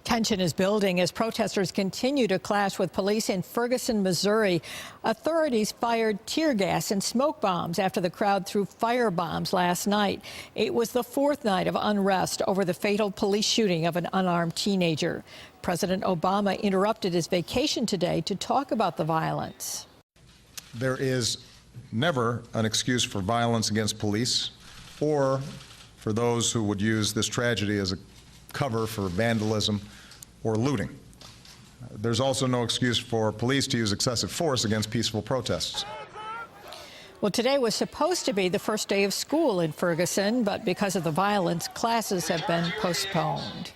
Tension is building as protesters continue to clash with police in Ferguson, Missouri. Authorities fired tear gas and smoke bombs after the crowd threw fire bombs last night. It was the fourth night of unrest over the fatal police shooting of an unarmed teenager. President Obama interrupted his vacation today to talk about the violence. There is never an excuse for violence against police or for those who would use this tragedy as a cover for vandalism or looting. There's also no excuse for police to use excessive force against peaceful protests. Well, today was supposed to be the first day of school in Ferguson, but because of the violence, classes have been postponed.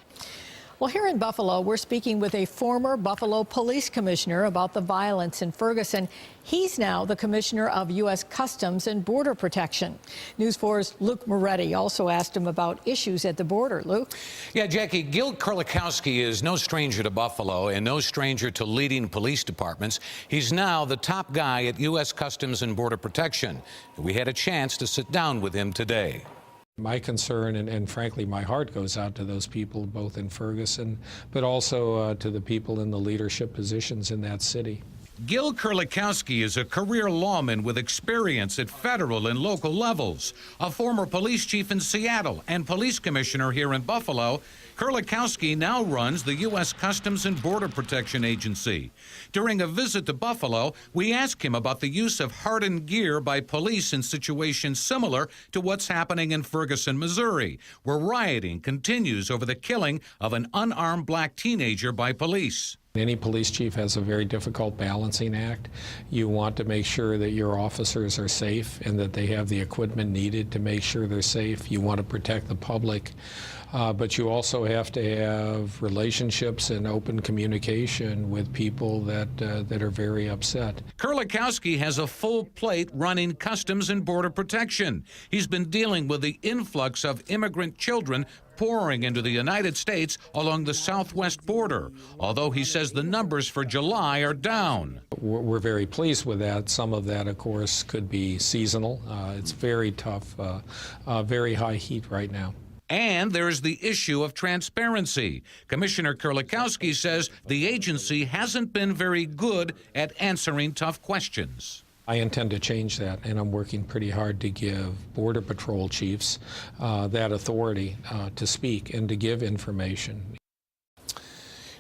Well, here in Buffalo, we're speaking with a former Buffalo police commissioner about the violence in Ferguson. He's now the commissioner of U.S. Customs and Border Protection. News 4's Luke Moretti also asked him about issues at the border. Luke? Yeah, Jackie, Gil Kerlikowske is no stranger to Buffalo and no stranger to leading police departments. He's now the top guy at U.S. Customs and Border Protection. We had a chance to sit down with him today. My concern and frankly my heart goes out to those people both in Ferguson but also to the people in the leadership positions in that city. Gil Kerlikowske is a career lawman with experience at federal and local levels. A former police chief in Seattle and police commissioner here in Buffalo, Kerlikowske now runs the U.S. Customs and Border Protection Agency. During a visit to Buffalo, we asked him about the use of hardened gear by police in situations similar to what's happening in Ferguson, Missouri, where rioting continues over the killing of an unarmed black teenager by police. Any police chief has a very difficult balancing act. You want to make sure that your officers are safe and that they have the equipment needed to make sure they're safe. You want to protect the public, but you also have to have relationships and open communication with people that are very upset. Kerlikowske has a full plate running Customs and Border Protection. He's been dealing with the influx of immigrant children pouring into the United States along the southwest border, although he says the numbers for July are down. We're very pleased with that. Some of that, of course, could be seasonal. It's very tough, very high heat right now. And there's the issue of transparency. Commissioner Kerlikowske says the agency hasn't been very good at answering tough questions. I intend to change that, and I'm working pretty hard to give Border Patrol chiefs that authority to speak and to give information.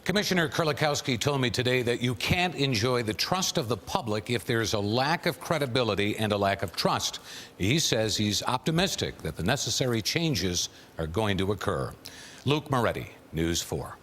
Commissioner Kerlikowske told me today that you can't enjoy the trust of the public if there's a lack of credibility and a lack of trust. He says he's optimistic that the necessary changes are going to occur. Luke Moretti, News 4.